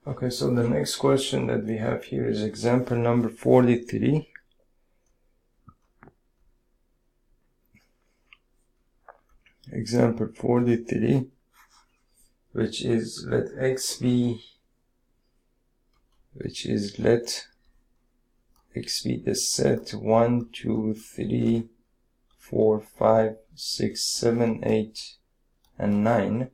Okay, so the next question that we have here is example number 43. Example 43, which is let x be the set 1, 2, 3, 4, 5, 6, 7, 8, and 9.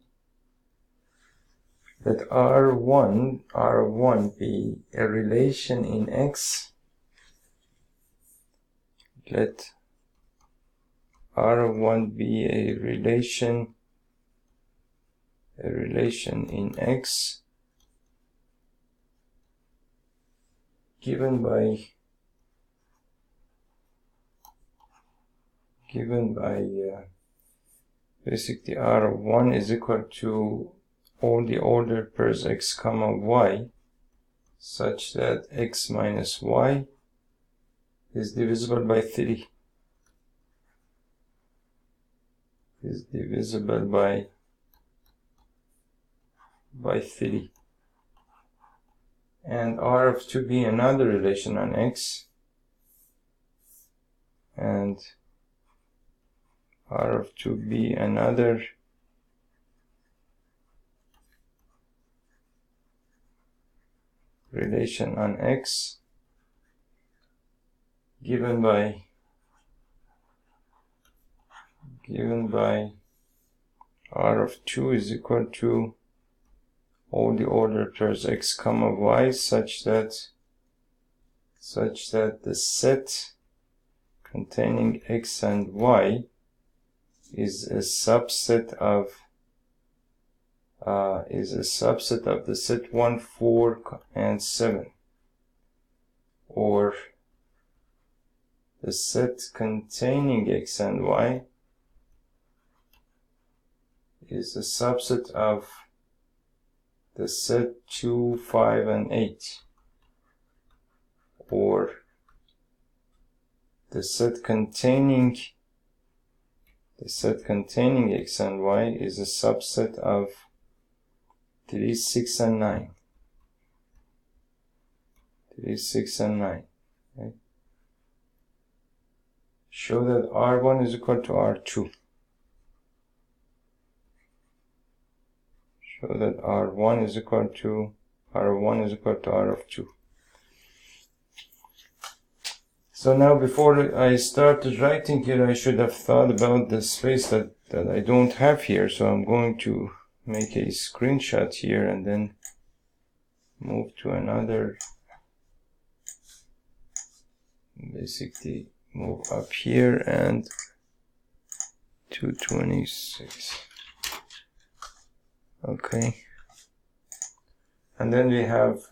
Let R1 be a relation in X. Let R1 be a relation in X given by basically R1 is equal to all the ordered pairs x comma y such that x minus y is divisible by 3. Is divisible by 3. And R of 2 be another relation on x, and R of 2 be another relation on x given by R of 2 is equal to all the ordered pairs x comma y such that the set containing x and y is a subset of the set 1, 4, and 7, or the set containing x and y is a subset of the set 2, 5, and 8, or the set containing x and y is a subset of 3, 6, and 9. 3, 6, and 9. Okay. Show that R1 is equal to R2. Show that R1 is equal to R of 2. So now before I started writing here, I should have thought about the space that I don't have here. So I'm going to make a screenshot here and then move to another, basically move up here and 226. Okay, and then we have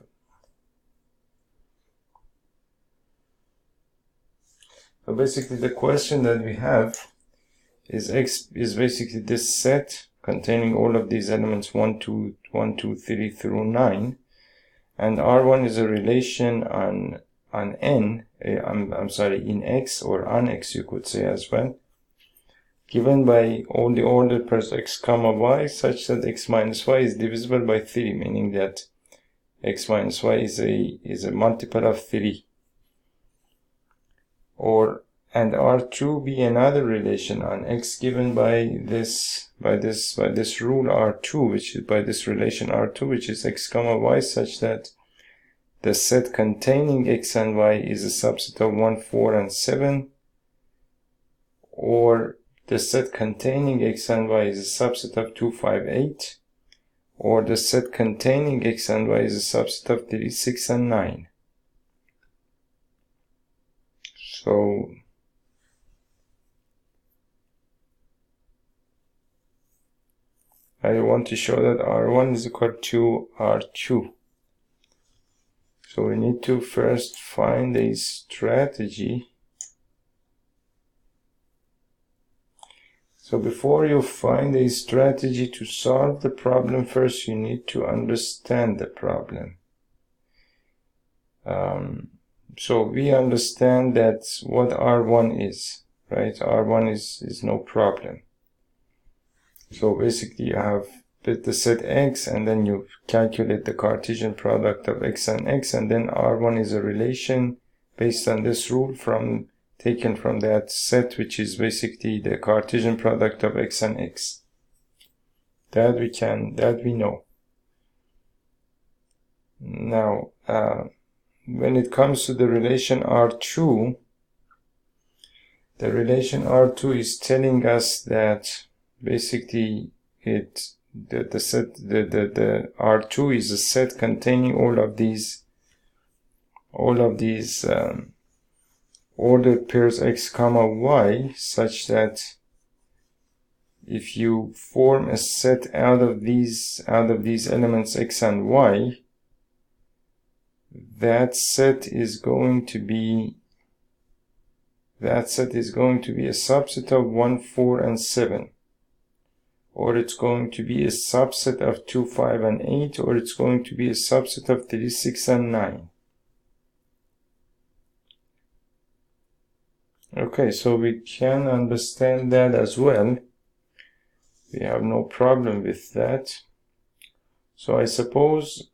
so basically the question that we have is X is basically this set containing all of these elements 1, 2, 3 through 9, and R1 is a relation on N, in X, or on X you could say as well, given by all the ordered pairs x comma y such that x minus y is divisible by 3, meaning that x minus y is a multiple of 3. And R2 be another relation on x given by this rule R2, which is by this relation R2, which is x comma y, such that the set containing x and y is a subset of 1, 4, and 7, or the set containing x and y is a subset of 2, 5, 8, or the set containing x and y is a subset of 3, 6, and 9. So I want to show that R1 is equal to R2. So we need to first find a strategy. So before you find a strategy to solve the problem, first you need to understand the problem. So we understand that what R1 is, right? R1 is no problem. So basically you have with the set X, and then you calculate the Cartesian product of X and X, and then R1 is a relation based on this rule taken from that set, which is basically the Cartesian product of X and X. That we know. Now, when it comes to the relation R2, the relation R2 is telling us that basically the R2 is a set containing all of these ordered pairs X comma Y, such that if you form a set out of these elements X and Y, that set is going to be a subset of 1, 4, and 7. Or it's going to be a subset of 2, 5, and 8, or it's going to be a subset of 3, 6, and 9. Okay, so we can understand that as well. We have no problem with that. So I suppose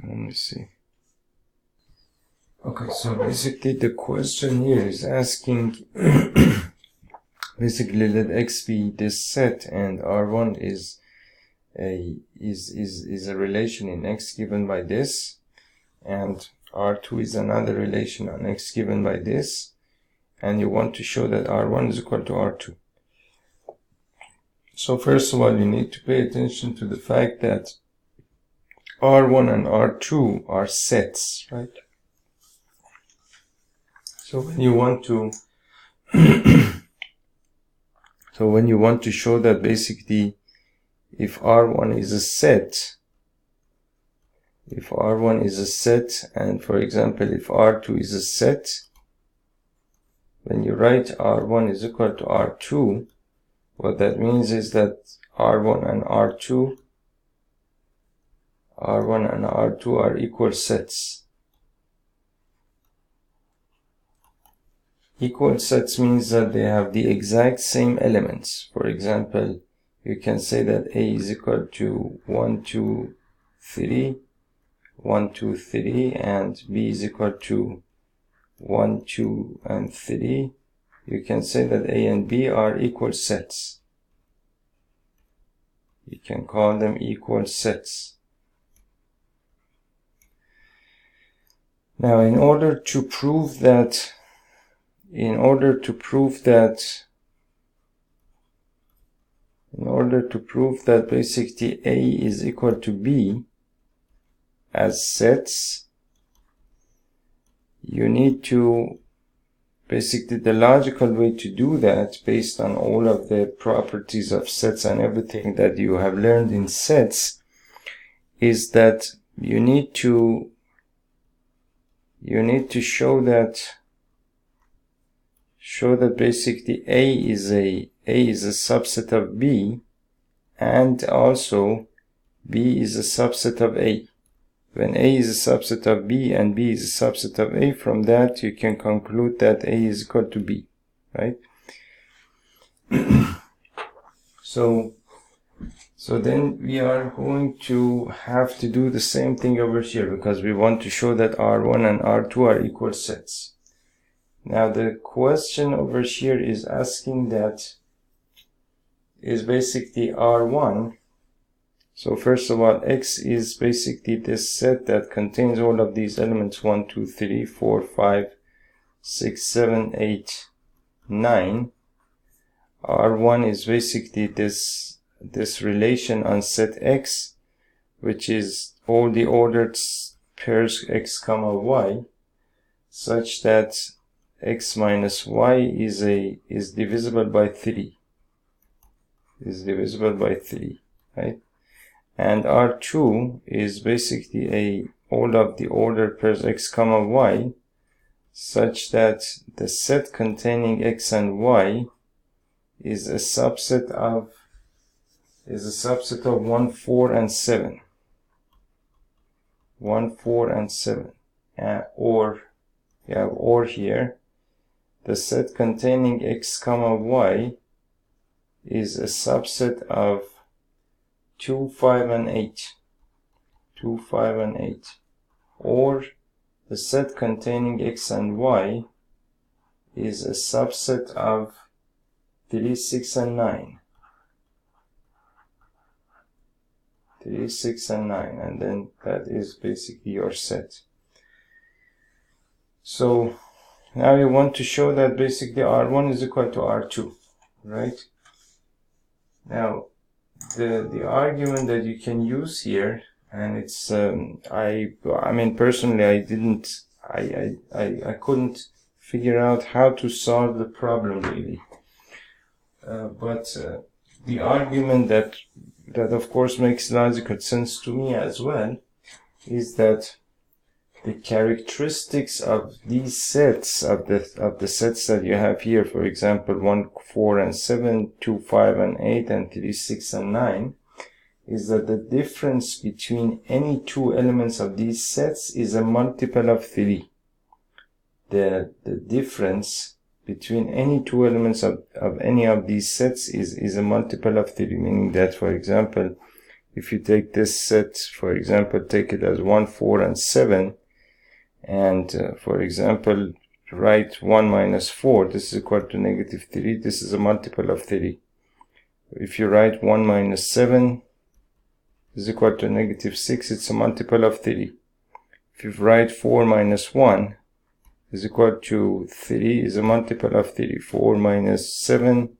let me see. Okay, so basically the question here is asking basically let X be this set, and R1 is a relation in X given by this, and R2 is another relation on X given by this, and you want to show that R1 is equal to R2. So first of all, you need to pay attention to the fact that R1 and R2 are sets, right? So when you want to show that basically if R1 is a set, and for example if R2 is a set, when you write R1 is equal to R2, what that means is that R1 and R2 are equal sets. Equal sets means that they have the exact same elements. For example, you can say that A is equal to 1, 2, 3, 1, 2, 3, and B is equal to 1, 2, and 3. You can say that A and B are equal sets. You can call them equal sets. Now, in order to prove that basically A is equal to B as sets, you need to basically, the logical way to do that, based on all of the properties of sets and everything that you have learned in sets, is that you need to show that basically A is a subset of B, and also B is a subset of A. When A is a subset of B and B is a subset of A, from that you can conclude that A is equal to B, right? So then we are going to have to do the same thing over here, because we want to show that R1 and R2 are equal sets. Now the question over here is asking that is basically R1. So first of all, X is basically this set that contains all of these elements 1, 2, 3, 4, 5, 6, 7, 8, 9. R1 is basically this relation on set X, which is all the ordered pairs X comma Y, such that X minus Y is divisible by 3. Right? And R2 is basically all of the ordered pairs X comma Y, such that the set containing X and Y is a subset of 1, 4, and 7. 1, 4, and 7. Or you have or here. The set containing x comma y is a subset of 2, 5, and 8. 2, 5, and 8. Or the set containing x and y is a subset of 3, 6, and 9. 3, 6, and 9. And then that is basically your set. So now you want to show that basically R1 is equal to R2, right? Now, the argument that you can use here, and it's I mean personally I couldn't figure out how to solve the problem really, but the argument that of course makes logical sense to me as well is that the characteristics of these sets, of the sets that you have here, for example 1, 4, and 7, 2, 5, and 8, and 3, 6, and 9, is that the difference between any two elements of these sets is a multiple of 3. The difference between any two elements of any of these sets is a multiple of 3, meaning that, for example, if you take this set, for example, take it as 1, 4, and 7, and for example write 1 minus 4, this is equal to negative 3, this is a multiple of 3. If you write 1 minus 7 is equal to negative 6, it's a multiple of 3. If you write 4 minus 1 is equal to 3, is a multiple of 3. 4 minus 7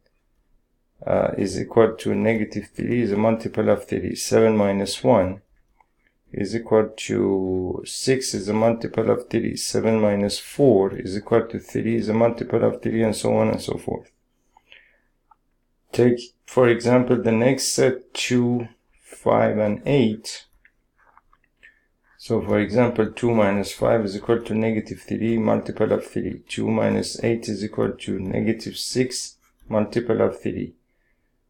is equal to negative 3, is a multiple of 3. 7 minus 1 is equal to 6, is a multiple of 3. 7 minus 4 is equal to 3, is a multiple of 3, and so on and so forth. Take, for example, the next set, 2, 5, and 8. So, for example, 2 minus 5 is equal to negative 3, multiple of 3. 2 minus 8 is equal to negative 6, multiple of 3.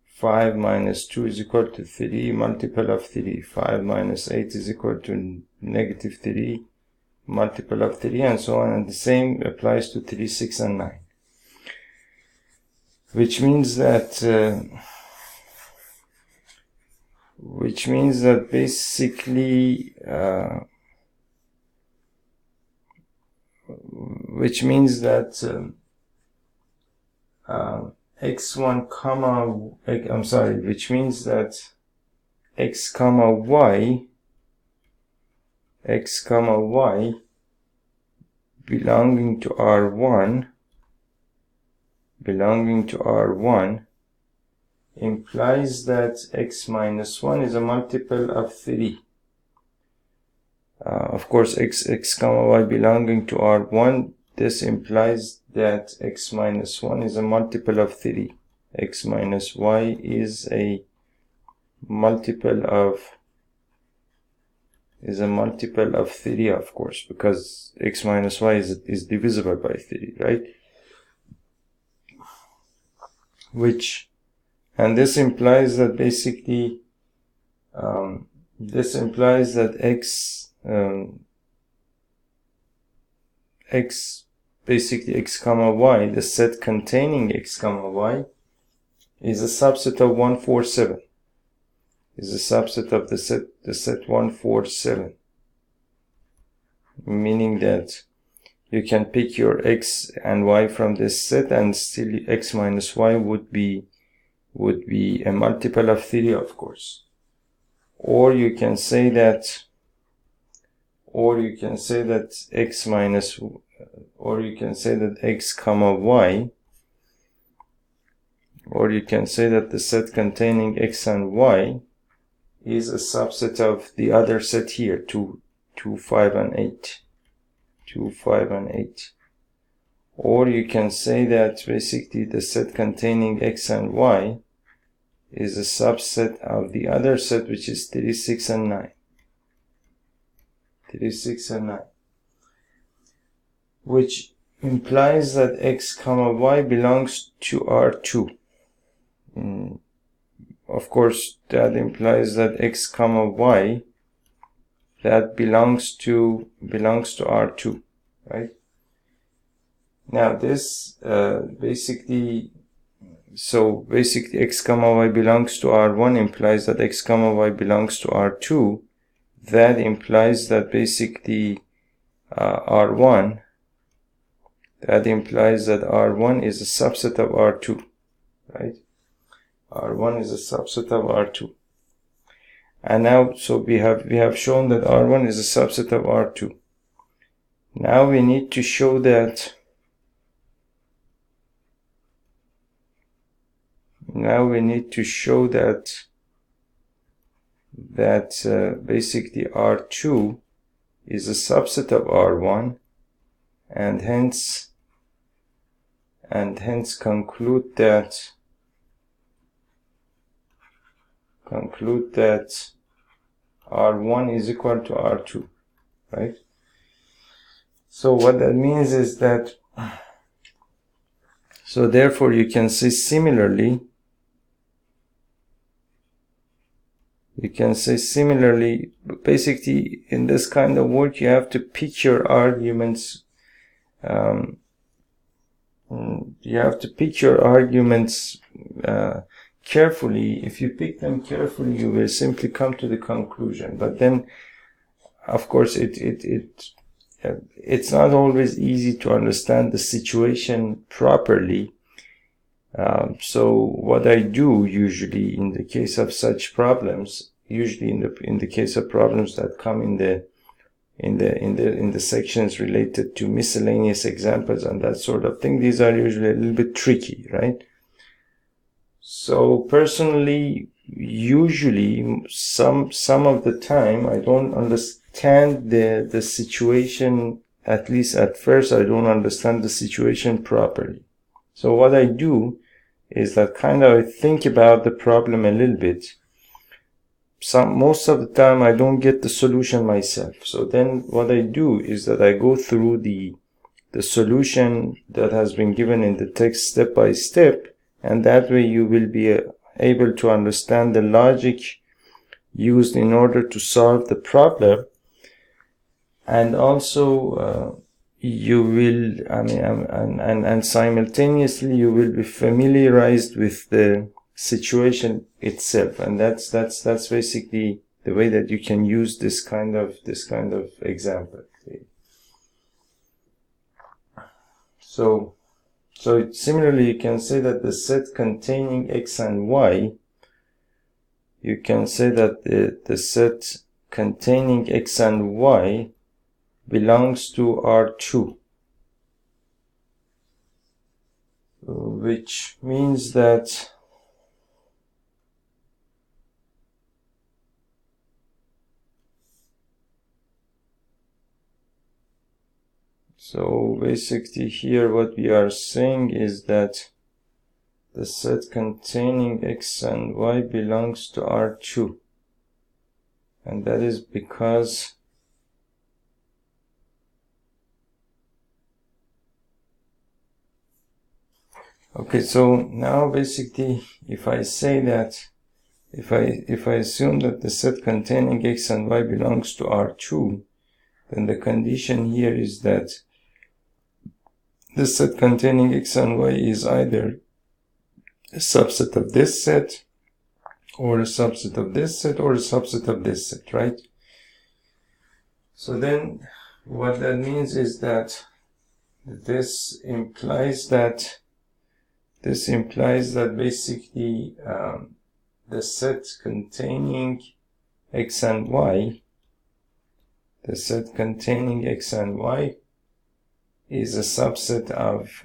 5 minus 2 is equal to 3, multiple of 3. 5 minus 8 is equal to negative 3, multiple of 3, and so on. And the same applies to 3, 6, and 9. Which means that basically x1 comma, I'm sorry, which means that x comma y belonging to R1 implies that x minus 1 is a multiple of 3. Of course, x comma y belonging to R1, this implies that x minus 1 is a multiple of 3. X minus y is a multiple of 3, of course, because x minus y is divisible by 3, right? And this implies that basically, x comma y, the set containing x comma y, is a subset of 1, 4, 7. Is a subset of the set 1, 4, 7. Meaning that you can pick your x and y from this set, and still x minus y would be a multiple of 3, of course. Or you can say that x minus, or you can say that x comma y, or you can say that the set containing x and y is a subset of the other set here, 2, 5, and 8. 2, 5, and 8. Or you can say that basically the set containing x and y is a subset of the other set, which is 3, 6, and 9. 3, 6, and 9. Which implies that x comma y belongs to R2. Of course, that implies that x comma y that belongs to R2, right? Now this basically x comma y belongs to R1 implies that x comma y belongs to R2. That implies that basically R1, that implies that R1 is a subset of R2, right? R1 is a subset of R2. And now, so we have shown that R1 is a subset of R2. Now we need to show that basically R2 is a subset of R1, and hence conclude that R1 is equal to R2, right? So what that means is that, so therefore you can say similarly, basically in this kind of work you have to pick your arguments, carefully. If you pick them carefully, you will simply come to the conclusion. But then, of course, it's not always easy to understand the situation properly. So what I do usually in the case of such problems, in the case of problems that come in the sections related to miscellaneous examples and that sort of thing, these are usually a little bit tricky, right? So personally, usually some of the time I don't understand the situation, at least at first I don't understand the situation properly. So what I do is that kind of I think about the problem a little bit. Most of the time I don't get the solution myself. So then what I do is that I go through the solution that has been given in the text step by step, and that way you will be able to understand the logic used in order to solve the problem, and also you will, and simultaneously you will be familiarized with the situation itself, and that's basically the way that you can use this kind of example. So similarly, you can say that the set containing x and y, you can say that the set containing x and y belongs to R2, which means that so basically here what we are saying is that the set containing x and y belongs to R2, and that is because okay, so now basically if I say that if I assume that the set containing x and y belongs to R2, then the condition here is that the set containing x and y is either a subset of this set, or a subset of this set, or a subset of this set, right? So then what that means is that this implies that basically the set containing x and y, is a subset of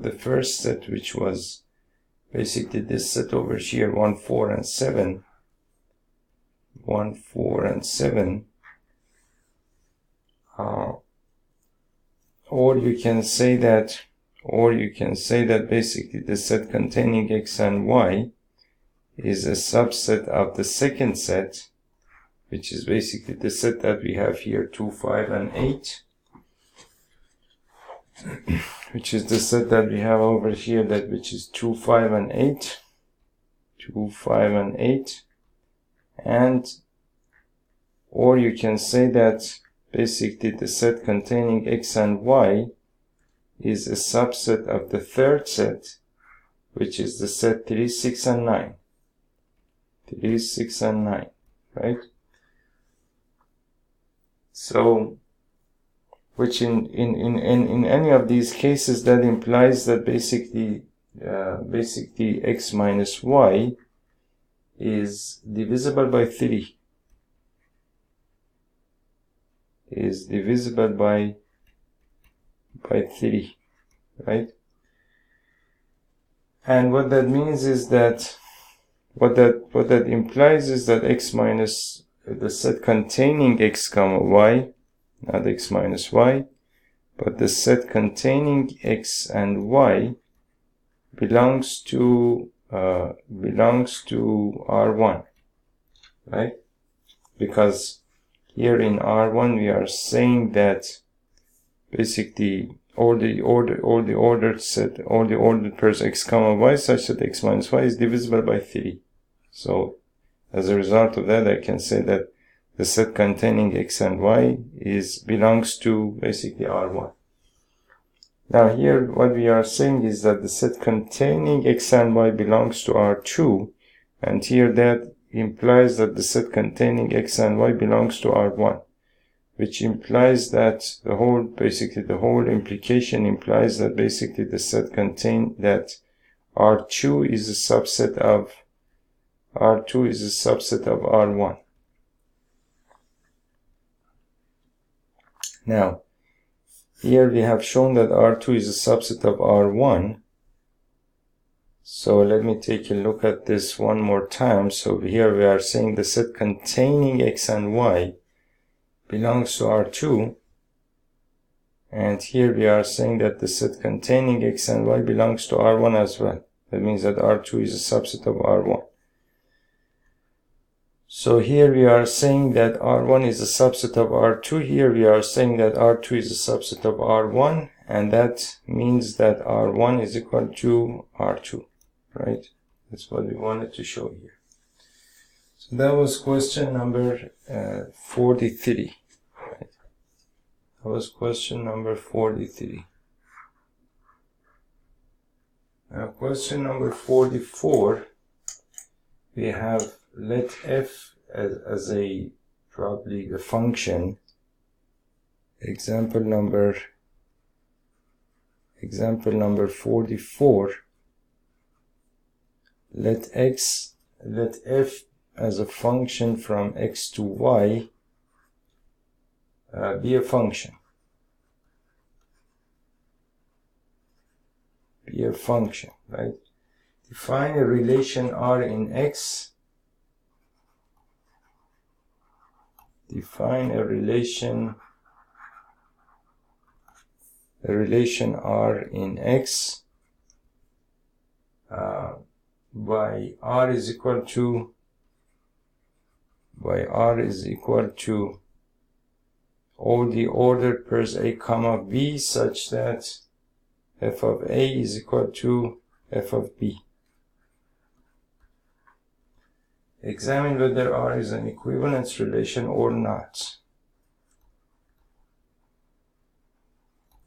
the first set, which was basically this set over here, 1, 4, and 7. 1, 4, and 7. Or you can say that basically the set containing x and y is a subset of the second set, which is basically the set that we have here, 2, 5, and 8. Which is the set that we have over here, which is 2, 5, and 8. 2, 5, and 8. And or you can say that basically the set containing x and y is a subset of the third set, which is the set 3, 6, and 9. 3, 6, and 9, right? So, which in any of these cases, that implies that basically x minus y is divisible by 3. Is divisible by 3, right? And what that means is that what that implies is that x minus the set containing x comma y, not x minus y, but the set containing x and y belongs to R1, right? Because here in R1 we are saying that basically all the ordered pairs x comma y such that x minus y is divisible by 3. So as a result of that, I can say that the set containing x and y belongs to basically R1. Now here what we are saying is that the set containing x and y belongs to R2, and here that implies that the set containing x and y belongs to R1, which implies that the whole implication implies that basically the set that R2 is a subset of R1. Now, here we have shown that R2 is a subset of R1. So let me take a look at this one more time. So here we are saying the set containing x and y belongs to R2. And here we are saying that the set containing x and y belongs to R1 as well. That means that R2 is a subset of R1. So here we are saying that R1 is a subset of R2. Here we are saying that R2 is a subset of R1, and that means that R1 is equal to R2, right? That's what we wanted to show here. So that was question number 43. Right? That was question number 43. Now question number 44, we have let f as probably a function. Example number 44. Let f as a function from x to y be a function. Be a function, right? Define a relation R in X. Define a relation R in X by R is equal to all the ordered pairs A comma B such that f of A is equal to f of B. Examine whether R is an equivalence relation or not.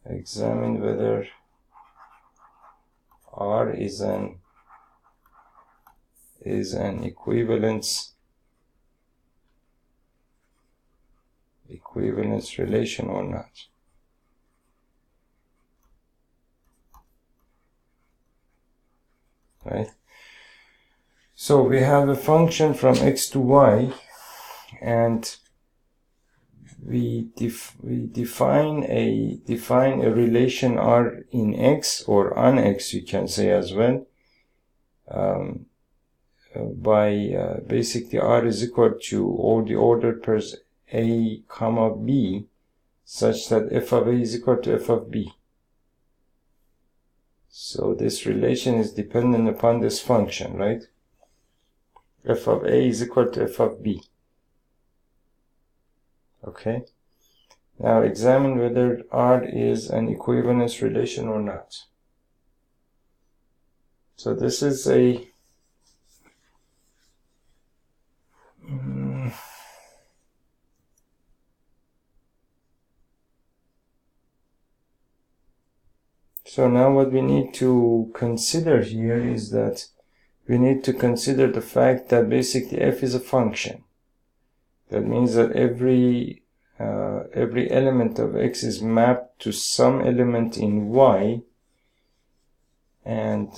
Examine whether R is an equivalence relation or not. Right? So we have a function from x to y, and we define a relation R in X, or on X you can say as well, by basically R is equal to all the ordered pairs A comma B such that f of A is equal to f of B. So this relation is dependent upon this function, right? F of A is equal to f of B. Okay. Now examine whether R is an equivalence relation or not. So this is a So now what we need to consider here is that we need to consider the fact that basically f is a function. That means that every element of x is mapped to some element in y, and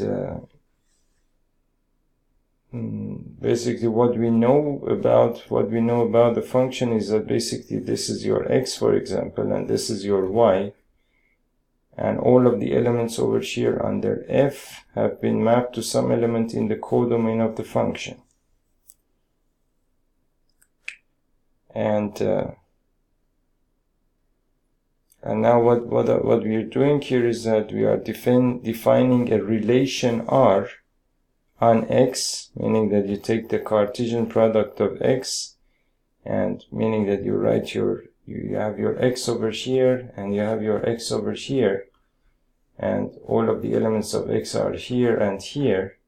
basically what we know about the function is that basically this is your x, for example, and this is your y, and all of the elements over here under f have been mapped to some element in the codomain of the function. And now what we are doing here is that we are defining a relation R on x, meaning that you take the Cartesian product of x, and meaning that you write you have your x over here and you have your x over here, and all of the elements of x are here and here,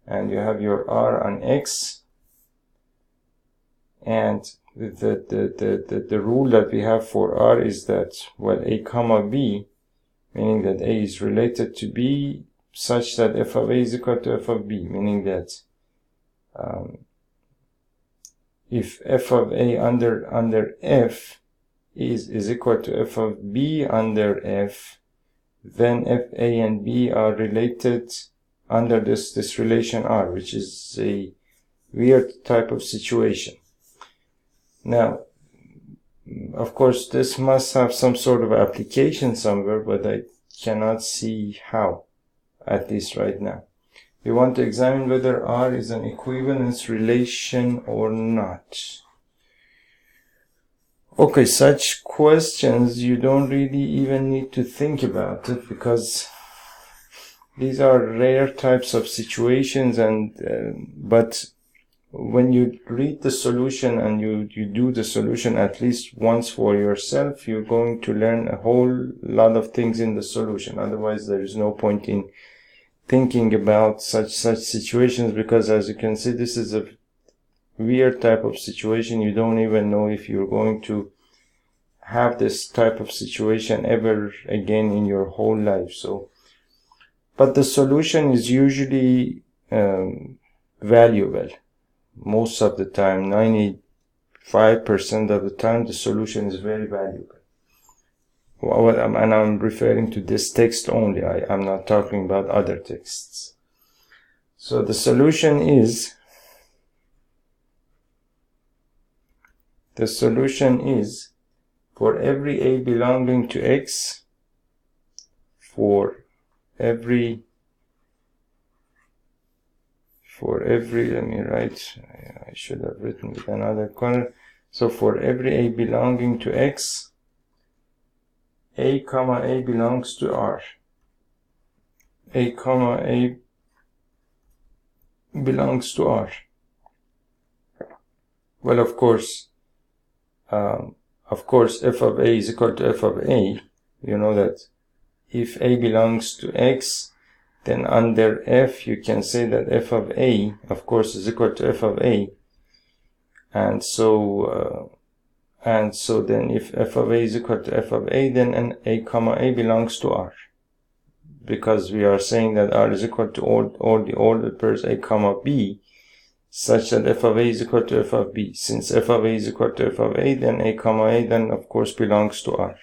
and you have your R on x, and the rule that we have for R is that, well, a comma b, meaning that a is related to b such that f of a is equal to f of b, meaning that if f of a under f is equal to f of b under f, then f, a, and b are related under this relation R, which is a weird type of situation. Now, of course, this must have some sort of application somewhere, but I cannot see how, at least right now. We want to examine whether R is an equivalence relation or not. Okay, such questions you don't really even need to think about it, because these are rare types of situations, and but when you read the solution and you do the solution at least once for yourself, you're going to learn a whole lot of things in the solution. Otherwise, there is no point in thinking about such situations, because as you can see, this is a weird type of situation. You don't even know if you're going to have this type of situation ever again in your whole life. So, but the solution is usually valuable. Most of the time, 95% of the time, the solution is very valuable. And I'm referring to this text only. I'm not talking about other texts. So the solution is, for every a belonging to x, for every, let me write, I should have written with another corner. So for every a belonging to x, a comma a belongs to R. A comma a belongs to R. Well, of course, f of a is equal to f of a. You know that if a belongs to x, then under f you can say that f of a, of course, is equal to f of a. And so then if f of a is equal to f of a, then a comma a belongs to R, because we are saying that R is equal to all the ordered pairs a comma b, such that f of a is equal to f of b. Since f of a is equal to f of a, then a comma a then of course belongs to R.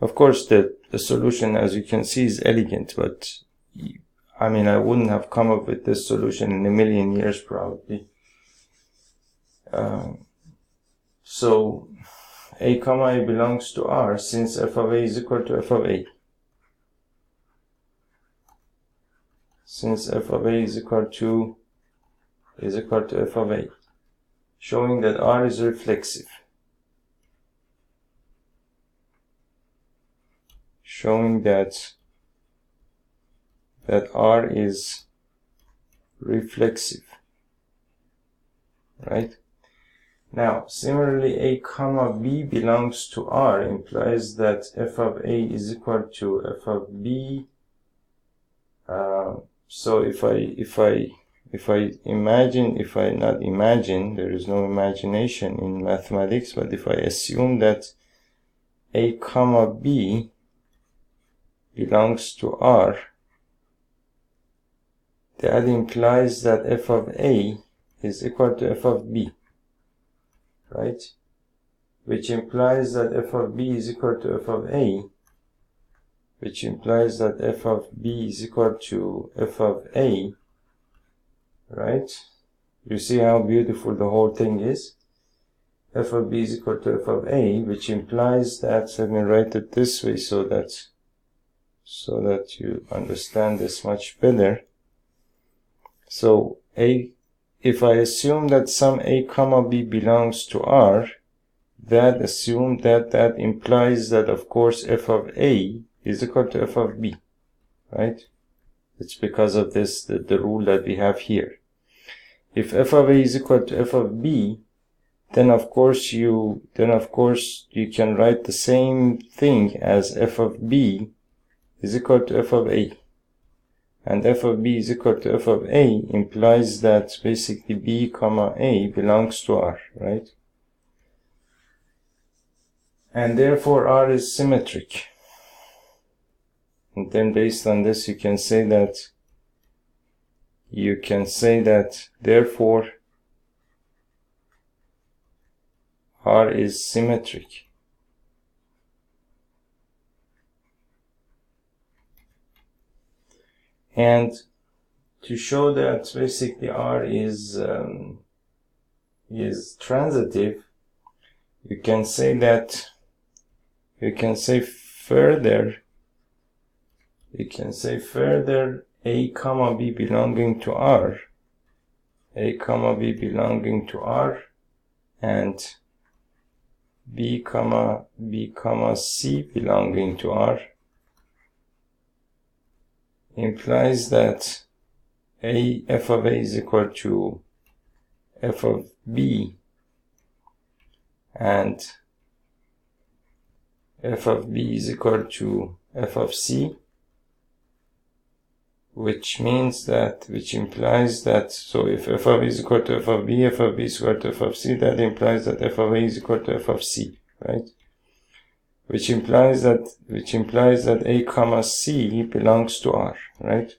Of course, the solution, as you can see, is elegant, but I mean, I wouldn't have come up with this solution in a million years probably. So a comma a belongs to R, since f of a is equal to f of a. Since f of a is equal to f of a, showing that R is reflexive. Showing that R is reflexive, right? Now, similarly, a comma b belongs to R implies that f of a is equal to f of b. So if not imagine, there is no imagination in mathematics, but if I assume that a comma b belongs to R, that implies that f of A is equal to f of B, right? Which implies that f of B is equal to f of A, which implies that f of B is equal to f of A, right? You see how beautiful the whole thing is? F of B is equal to f of A, which implies that, let me write it this way so that you understand this much better. So if I assume that some A comma B belongs to R, that implies that, of course, f of A is equal to f of B, right? It's because of this, the rule that we have here. If f of A is equal to f of B, then of course you can write the same thing as f of B is equal to f of A. And f of B is equal to f of A implies that basically B comma A belongs to R, right? And therefore R is symmetric. And then based on this you can say that therefore R is symmetric. And to show that basically R is transitive, you can say further A comma B belonging to R, and B comma C belonging to R implies that f of A is equal to f of B, and f of B is equal to f of C, which implies that, so if f of A is equal to f of B, f of B is equal to f of C, that implies that f of A is equal to f of C, right? Which implies that A comma C belongs to R, right?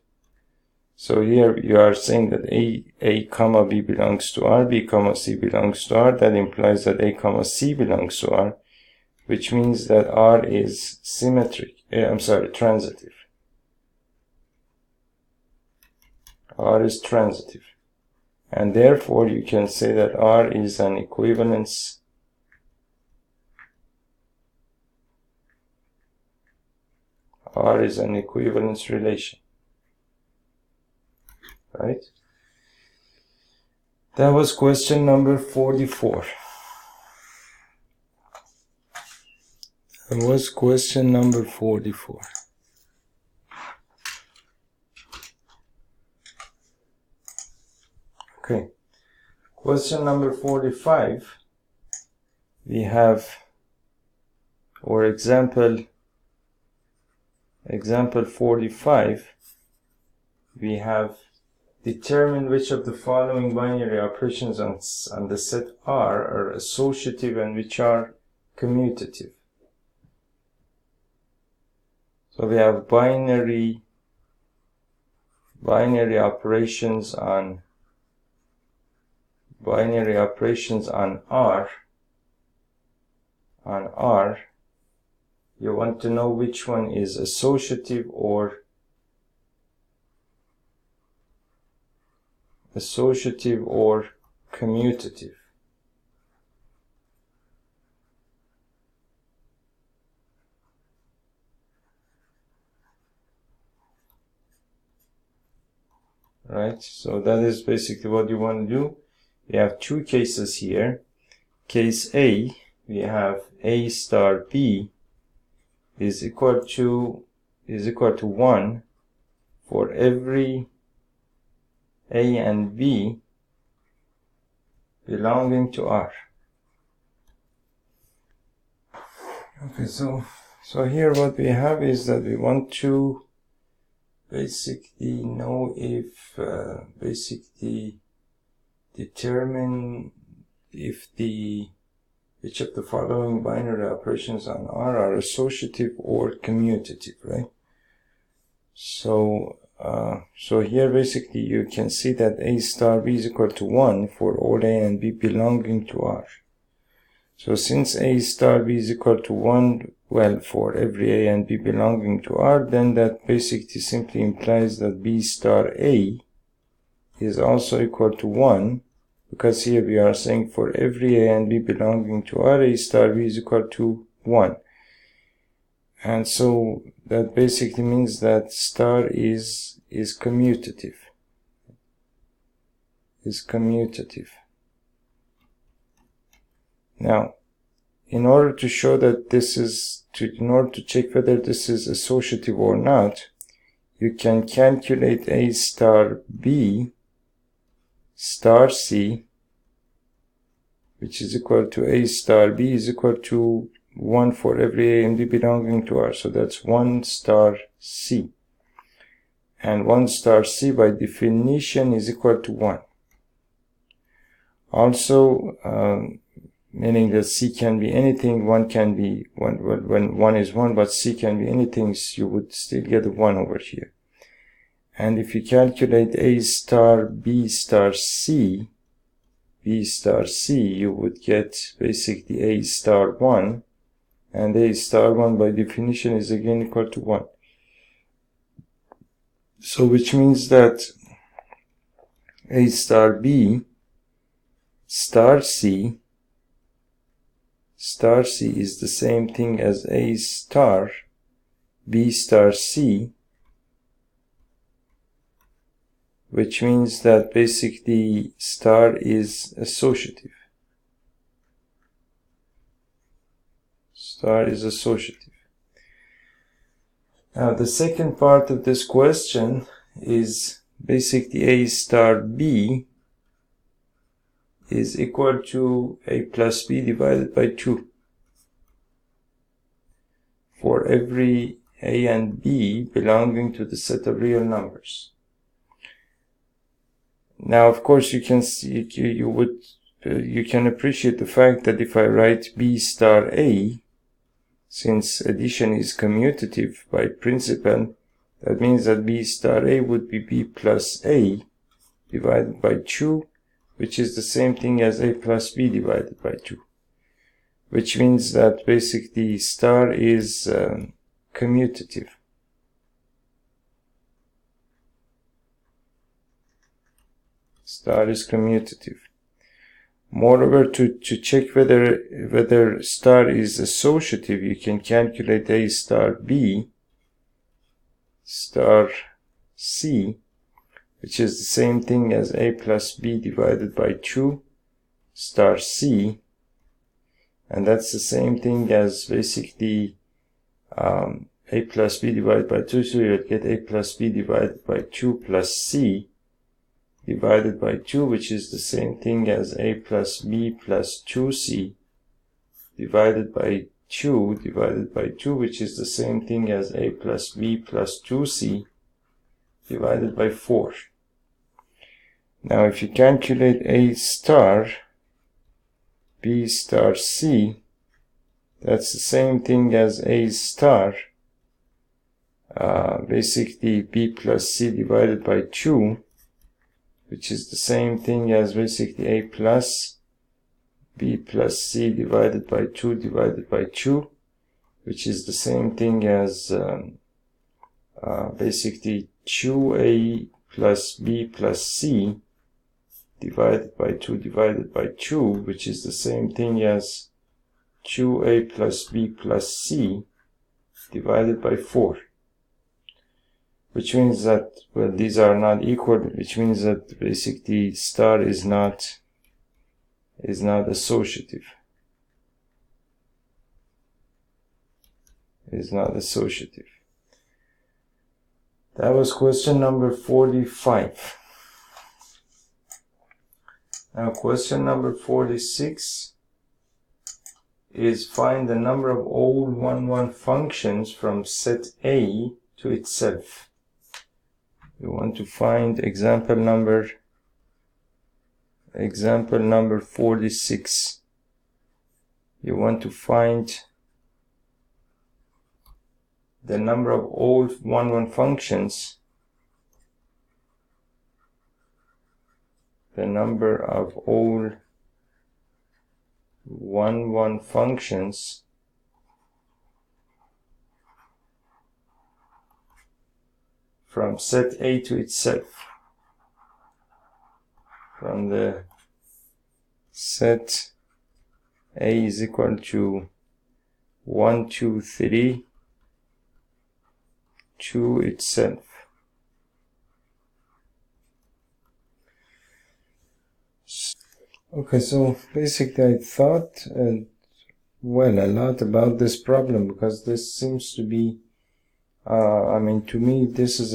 So here you are saying that A comma B belongs to R, B comma C belongs to R. That implies that A comma C belongs to R, which means that R is transitive. R is transitive. And therefore you can say that R is an equivalence relation, right? That was question number 44. Okay. Question number 45. We have, or example 45, we have determine which of the following binary operations on the set R are associative and which are commutative. So we have binary operations on R. You want to know which one is associative or commutative. Right, so that is basically what you want to do. We have two cases here. Case A, we have A star B is equal to 1 for every A and B belonging to R. Okay, so here what we have is that we want to basically know if determine if which of the following binary operations on R are associative or commutative, right? So here basically you can see that A star B is equal to 1 for all A and B belonging to R. So since A star B is equal to 1, well, for every A and B belonging to R, then that basically simply implies that B star A is also equal to 1, because here we are saying for every A and B belonging to R, A star B is equal to 1. And so that basically means that star is commutative. Now, in order to show that this is, in order to check whether this is associative or not, you can calculate A star B star C, which is equal to A star B is equal to 1 for every A and B belonging to R. So that's 1 star C. And 1 star C by definition is equal to 1. Also, meaning that C can be anything, 1 can be, when 1 is 1, but C can be anything, so you would still get a 1 over here. And if you calculate A star B star C, you would get basically A star 1, and A star 1 by definition is again equal to 1. So which means that A star B star C is the same thing as A star B star C, which means that basically star is associative. Star is associative. Now the second part of this question is basically A star B is equal to A plus B divided by 2 for every A and B belonging to the set of real numbers. Now, of course, you can see, you can appreciate the fact that if I write B star A, since addition is commutative by principle, that means that B star A would be B plus A divided by 2, which is the same thing as A plus B divided by 2, which means that basically star is commutative. Star is commutative. Moreover, to check whether star is associative, you can calculate A star B star C, which is the same thing as A plus B divided by 2 star C, and that's the same thing as basically A plus B divided by 2, so you'll get A plus B divided by 2 plus C divided by 2, which is the same thing as A plus B plus 2C divided by 2 divided by 2, which is the same thing as A plus B plus 2C divided by 4. Now if you calculate A star B star C, that's the same thing as A star basically B plus C divided by 2, which is the same thing as basically A plus B plus C divided by 2, which is the same thing as basically 2A plus B plus C divided by 2, which is the same thing as 2A plus B plus C divided by 4. Which means that, well, these are not equal, which means that basically star is not associative. That was question number 45. Now question number 46 is find the number of all 1-1 functions from set A to itself. We want to find example number 46. You want to find the number of all 1-1 functions, the number of all 1-1 functions from set A to itself, from the set A is equal to 1, 2, 3 to itself. Okay, so basically I thought well, a lot about this problem, because this seems to be I mean, to me this is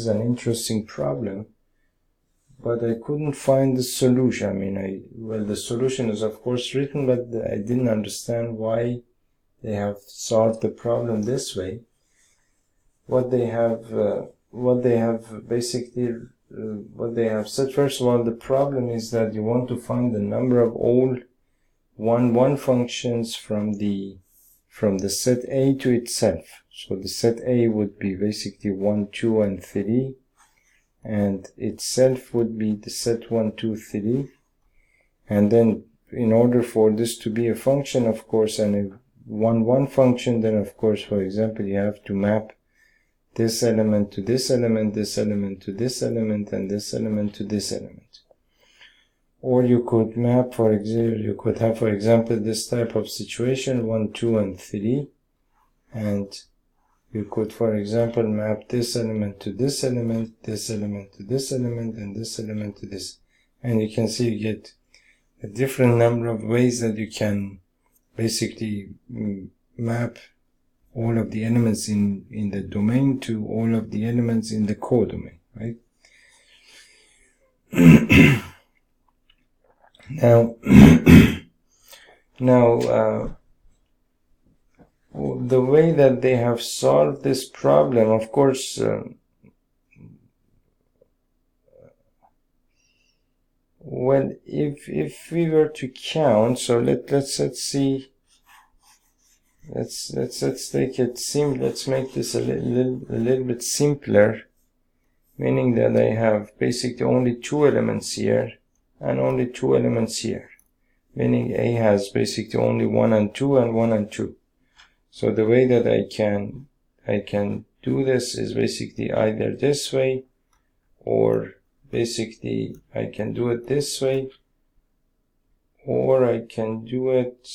an interesting problem, but I couldn't find the solution. I mean, well, the solution is of course written, but I didn't understand why they have solved the problem this way. What they have said, first of all, the problem is that you want to find the number of all 1-1 functions from the set A to itself. So the set A would be basically 1, 2, and 3, and itself would be the set 1, 2, 3. And then in order for this to be a function, of course, and a 1-1 function, then of course, for example, you have to map this element to this element, this element to this element, and this element to this element. Or you could map, for example, you could have, for example, this type of situation, 1, 2, and 3, and you could, for example, map this element to this element, this element to this element, and this element to this. And you can see you get a different number of ways that you can basically map all of the elements in the domain to all of the elements in the codomain, right? Now, the way that they have solved this problem, of course, well, if we were to count, so let's see. Let's take it let's make this a little bit simpler, meaning that I have basically only 2 elements here and only 2 elements here, meaning A has basically only 1 and 2 and 1 and 2. So the way that I can do this is basically either this way, or basically I can do it this way, or I can do it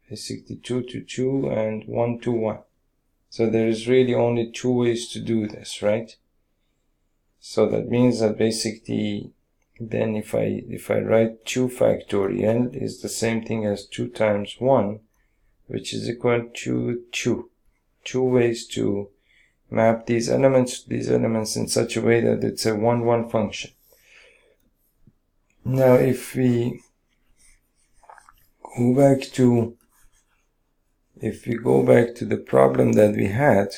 basically 2 to 2 and 1 to 1. So there is really only 2 ways to do this, right? So that means that basically then if I write 2 factorial is the same thing as 2 times 1, which is equal to 2. 2 ways to map these elements to these elements in such a way that it's a 1-1 function. Now if we go back to the problem that we had,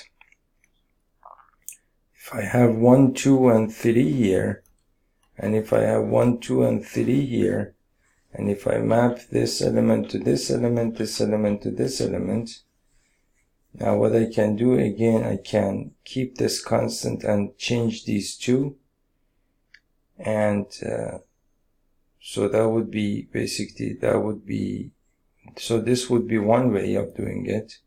if I have 1, 2, and 3 here, and if I have 1, 2, and 3 here, and if I map this element to this element, this element to this element, now what I can do again, I can keep this constant and change these two, and so that would be basically, so this would be one way of doing it.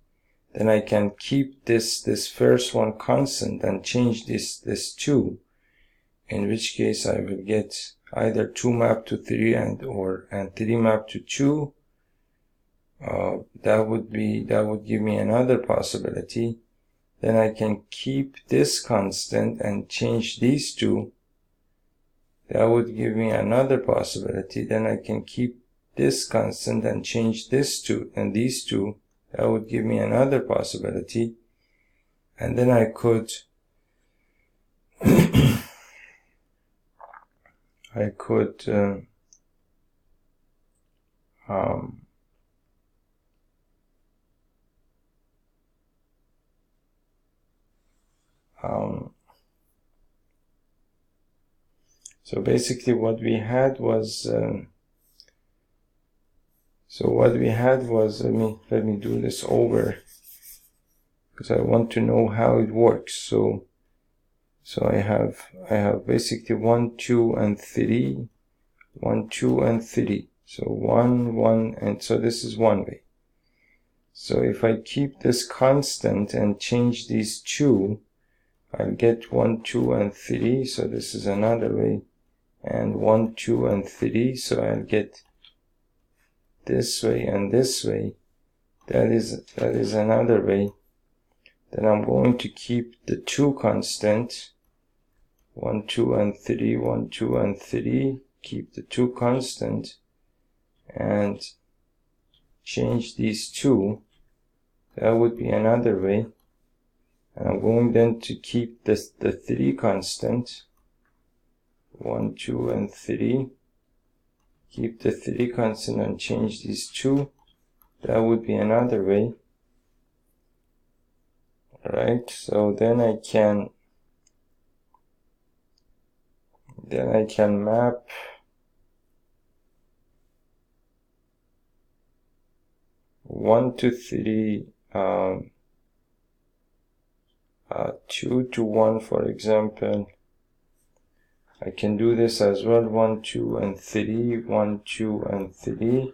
Then I can keep this first one constant and change this 2, in which case I will get either 2 mapped to 3 and 3 mapped to 2. That would give me another possibility. Then I can keep this constant and change these 2. That would give me another possibility. Then I can keep this constant and change this 2 and these 2. That would give me another possibility. And then I could so basically what we had was let me do this over. because I want to know how it works. So I have basically 1, 2, and 3, 1, 2, and 3. So 1, 1, and so this is one way. So if I keep this constant and change these two, I'll get 1, 2, and 3. So this is another way. And 1, 2, and 3. So I'll get this way and this way. That is another way. Then I'm going to keep the 2 constant. 1, 2, and 3, 1, 2, and 3. Keep the 2 constant and change these 2. That would be another way. And I'm going then to keep the 3 constant. 1, 2, and 3. Keep the 3 constant and change these 2. That would be another way. Alright, so then I can map one to 3, 2 to 1, for example. I can do this as well, 1, 2, and 3, 1, 2, and 3.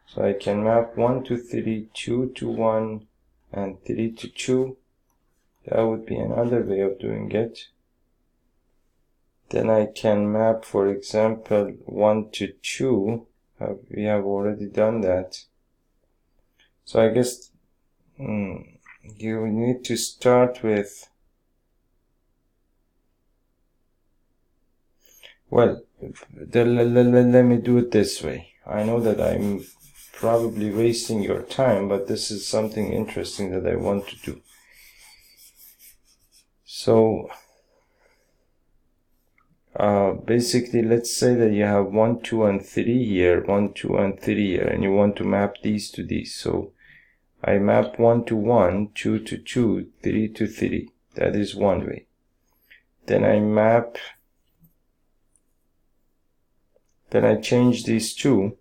So I can map 1 to 3, 2 to 1, and 3 to 2. That would be another way of doing it. Then I can map, for example, 1 to 2. We have already done that. So I guess you need to start with, well, let me do it this way. I know that I'm probably wasting your time, but this is something interesting that I want to do. So basically, let's say that you have 1, 2, and 3 here, 1, 2, and 3 here, and you want to map these to these. So I map 1 to 1, 2 to 2, 3 to 3. That is one way. Then I change these 2,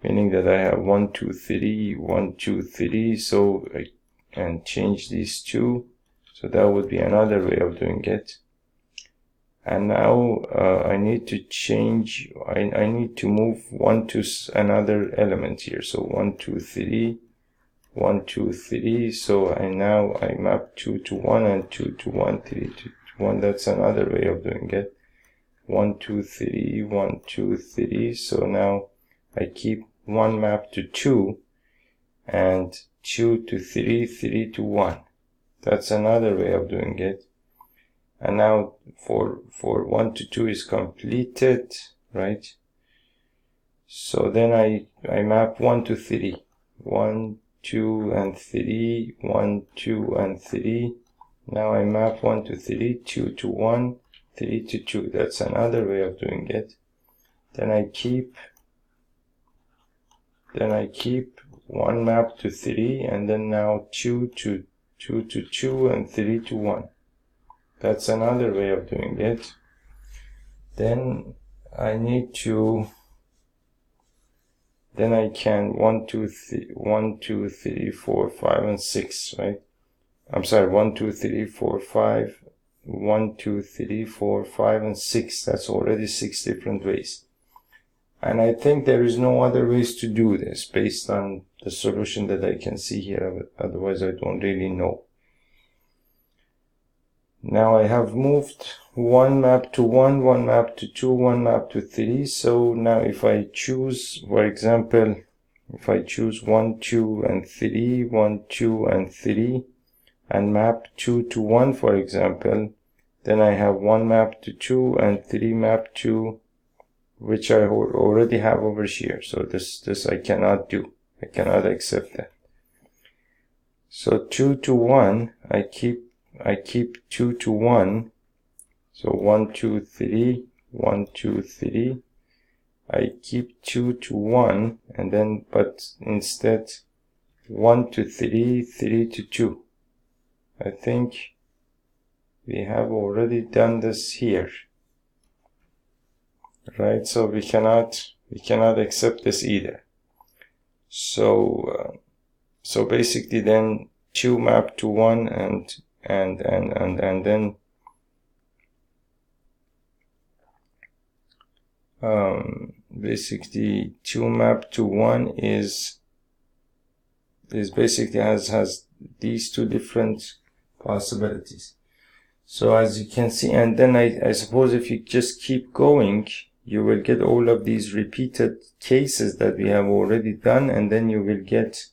meaning that I have 1, 2, 3, 1, 2, 3. So I can change these 2. So that would be another way of doing it. And now I need to change, I need to move 1 to another element here. So 1, 2, 3, 1, 2, 3. So now I map 2 to 1 and 2 to 1, 3 to 1. That's another way of doing it. 1, 2, 3, 1, 2, 3. So now I keep 1 map to 2 and 2 to 3, 3 to 1. That's another way of doing it. And now for 1 to 2 is completed, right? So then I map 1 to 3. 1, 2, and 3. 1, 2, and 3. Now I map 1 to 3, 2 to 1, 3 to 2. That's another way of doing it. Then I keep 1 map to 3, and then now 2 to 2, and 3 to 1. That's another way of doing it. Then I can 1, 2, 3, 4, 5, and 6, right? I'm sorry, 1, 2, 3, 4, 5, 1, 2, 3, 4, 5, and 6. That's already 6 different ways. And I think there is no other ways to do this based on the solution that I can see here. Otherwise, I don't really know. Now I have moved 1 map to 1, 1 map to 2, 1 map to 3. So now if I choose, for example, if I choose 1, 2, and 3, 1, 2, and 3, and map 2 to 1, for example, then I have 1 map to 2 and 3 map to, which I already have over here. So this I cannot do. I cannot accept that. So 2 to 1, I keep 2 to 1. So 1, 2, 3, 1, 2, 3. I keep 2 to 1, and then, but instead 1 to 3, 3 to 2. I think we have already done this here. Right, so we cannot accept this either. So basically then 2 map to 1 and then basically 2 map to 1 is basically has these two different possibilities. So as you can see, and then I suppose if you just keep going, you will get all of these repeated cases that we have already done, and then you will get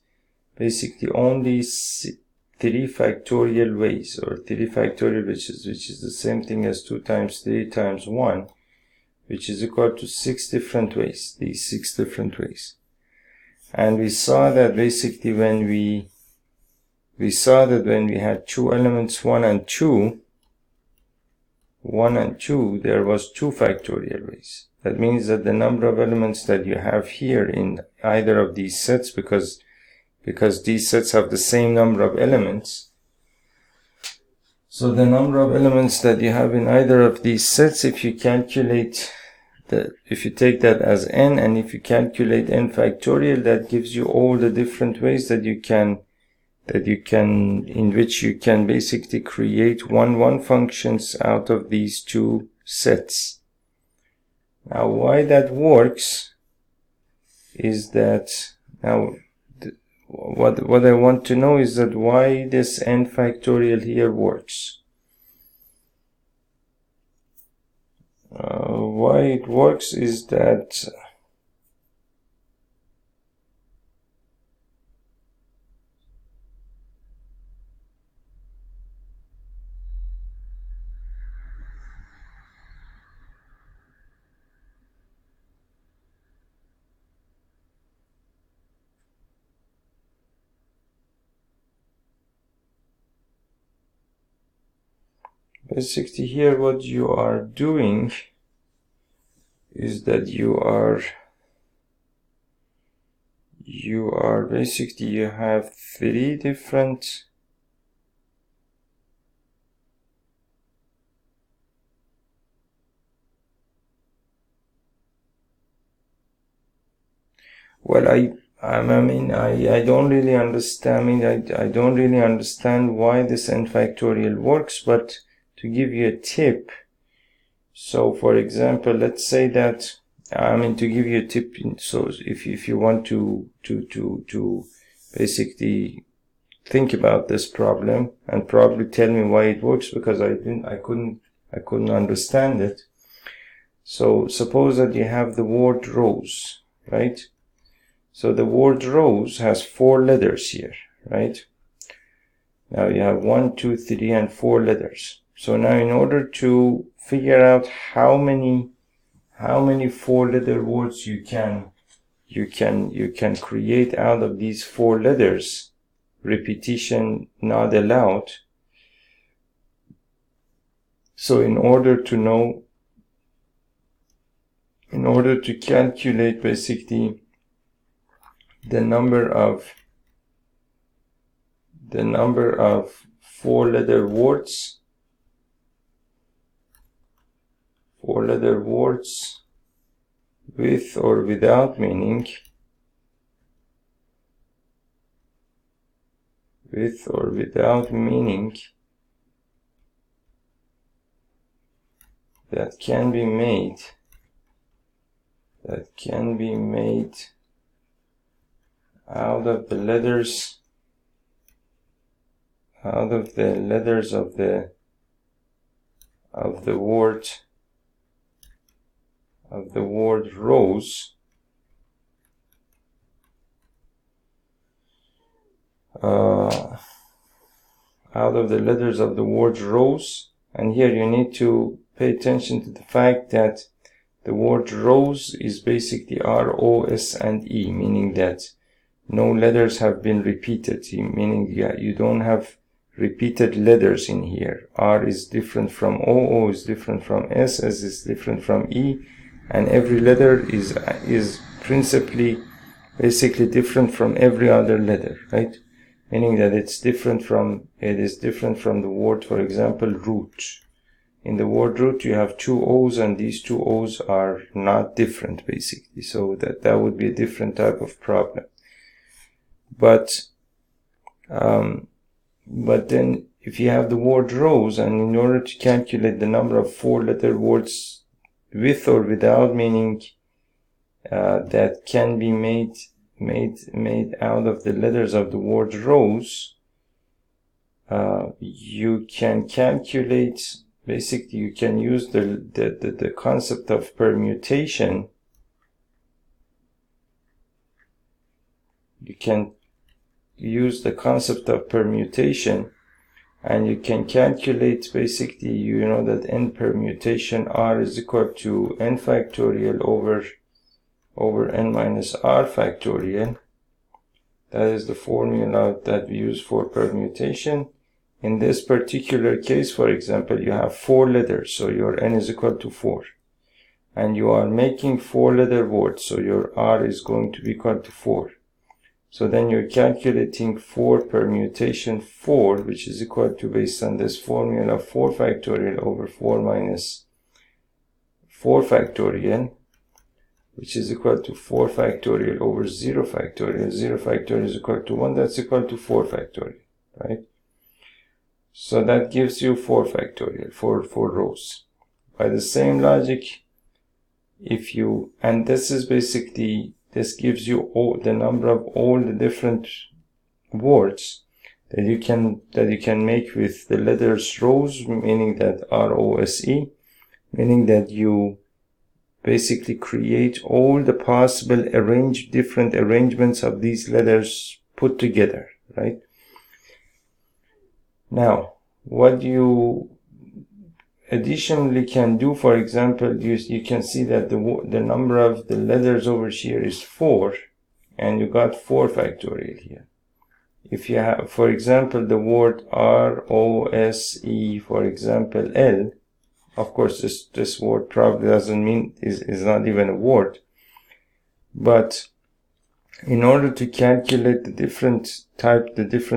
basically only 3 factorial ways, or 3 factorial, which is the same thing as 2 times 3 times 1, which is equal to 6 different ways, these 6 different ways. And we saw that basically when we had 2 elements 1 and 2, there was 2 factorial ways. That means that the number of elements that you have here in either of these sets, because these sets have the same number of elements, so the number of elements that you have in either of these sets, if you calculate if you take that as n, and if you calculate n factorial, that gives you all the different ways that you can in which you can basically create one functions out of these 2 sets. Now why that works is that, now what I want to know is that why this n factorial here works. Why it works is that basically here what you are doing is that you are basically, you have 3 different well, I don't really understand. I don't really understand why this n factorial works, but to give you a tip, so for example, let's say that to give you a tip, so if you want to basically think about this problem and probably tell me why it works, because I couldn't understand it. So suppose that you have the word rose, right? So the word rose has 4 letters here, right? Now you have 1, 2, 3, and 4 letters. So now in order to figure out how many 4-letter words you can create out of these 4 letters, repetition not allowed. So in order to calculate basically the number of 4-letter words, with or without meaning, that can be made out of the letters of the word rose, out of the letters of the word rose. And here you need to pay attention to the fact that the word rose is basically R, O, S, and E, meaning that no letters have been repeated, meaning you don't have repeated letters in here. R is different from O, O is different from S, S is different from E, and every letter is principally basically different from every other letter, right? Meaning that it is different from the word, for example, root. In the word root you have 2 O's, and these 2 O's are not different basically, so that would be a different type of problem. But But then if you have the word rows, and in order to calculate the number of 4-letter words with or without meaning that can be made out of the letters of the word rows, you can calculate, basically you can use the concept of permutation. You can use the concept of permutation, and you can calculate, basically, you know that n permutation r is equal to n factorial over n minus r factorial. That is the formula that we use for permutation. In this particular case, for example, you have 4 letters, so your n is equal to 4. And you are making 4-letter words, so your r is going to be equal to 4. So then you're calculating 4 permutation 4, which is equal to, based on this formula, 4 factorial over 4 minus 4 factorial, which is equal to 4 factorial over 0 factorial. 0 factorial is equal to 1, that's equal to 4 factorial, right? So that gives you 4 factorial for 4 rows. By the same logic, if you, and this is basically, this gives you all the number of all the different words that you can make with the letters rows, meaning that ROSE, meaning that you basically create all the possible different arrangements of these letters put together, right? Now, what you additionally can do, for example, you can see that the number of the letters over here is 4, and you got 4 factorial here. If you have, for example, the word ROSE, for example, L, of course this word probably doesn't mean, is not even a word, but in order to calculate the different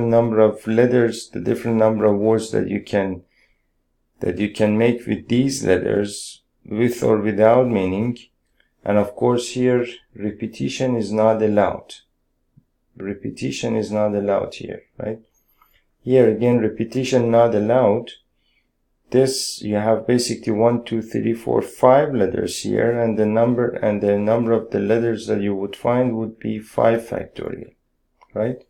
number of letters, the different number of words that you can make with these letters, with or without meaning, and of course here repetition is not allowed. Repetition is not allowed here, right? Here again, repetition not allowed. This, you have basically 1, 2, 3, 4, 5 letters here, and the number of the letters that you would find would be 5 factorial, right?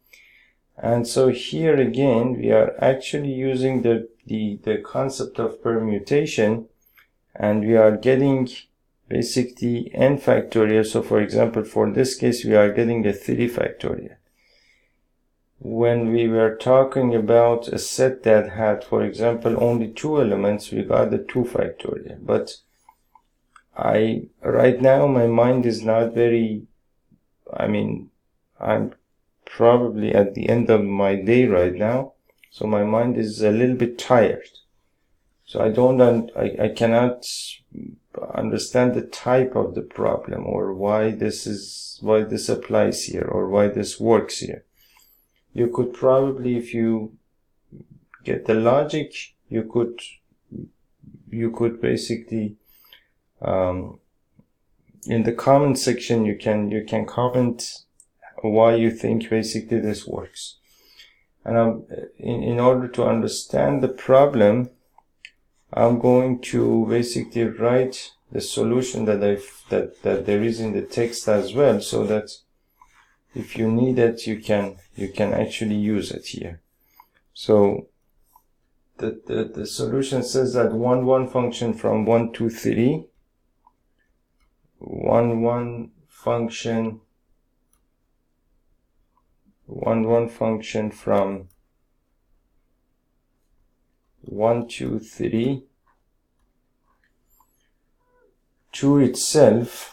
And so here again, we are actually using the concept of permutation, and we are getting basically n factorial. So for example, for this case, we are getting a 3 factorial. When we were talking about a set that had, for example, only 2 elements, we got the 2 factorial. But right now, my mind is not very, I'm probably at the end of my day right now, so my mind is a little bit tired. So I cannot understand the type of the problem, or why this applies here, or why this works here. You could probably, if you get the logic, you could basically, in the comment section, you can comment why you think basically this works. And in order to understand the problem, I'm going to basically write the solution that there is in the text as well, so that if you need it, you can actually use it here. So the solution says that 1 function from 1 to 3, 1 function from 1 to 3 to itself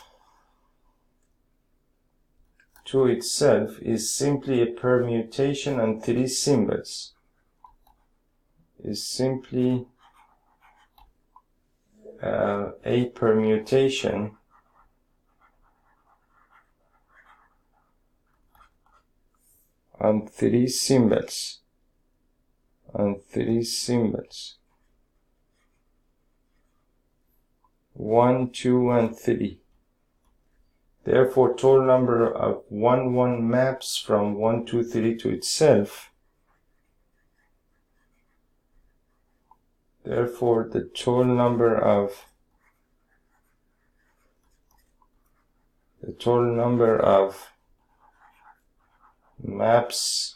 is simply a permutation on 3 symbols. Is simply a permutation on 3 symbols. 1, 2, and 3. Therefore, total number of 1 maps from 1, 2, 3 to itself Therefore, the total number of maps,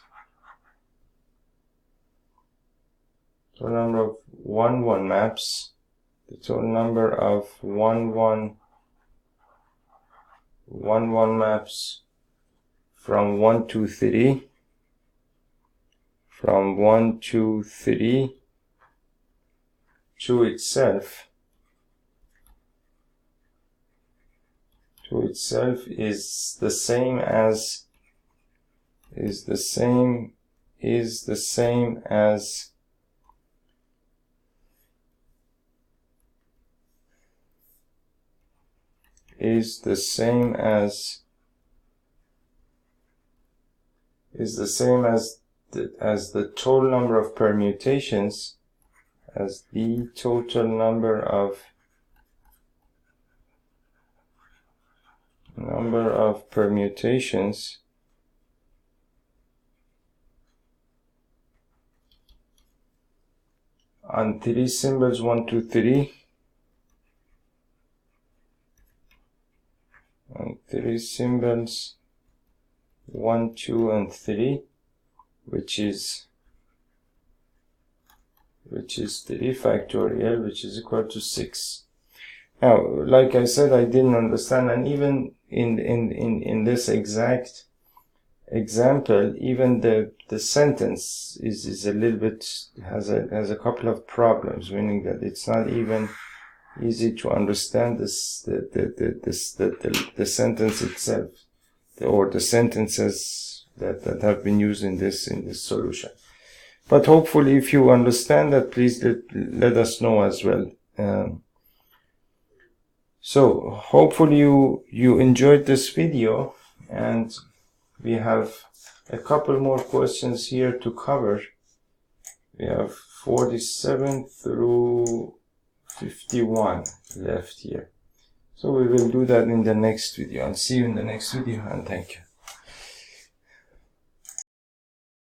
total number of 1-1 maps, the total number of 1-1 maps from 1 to 3, to itself is the same as the total number of permutations, as the total number of permutations on 3 symbols 1, 2, 3, on 3 symbols 1, 2, and 3, which is 3 factorial, which is equal to 6. Now, like I said, I didn't understand, and even in this exact example, even the sentence is a little bit, has a couple of problems, meaning that it's not even easy to understand the sentence itself, or the sentences that have been used in this solution. But hopefully, if you understand that, please let us know as well. So hopefully you enjoyed this video, and we have a couple more questions here to cover. We have 47 through 51 left here. So we will do that in the next video, and see you in the next video, and thank you.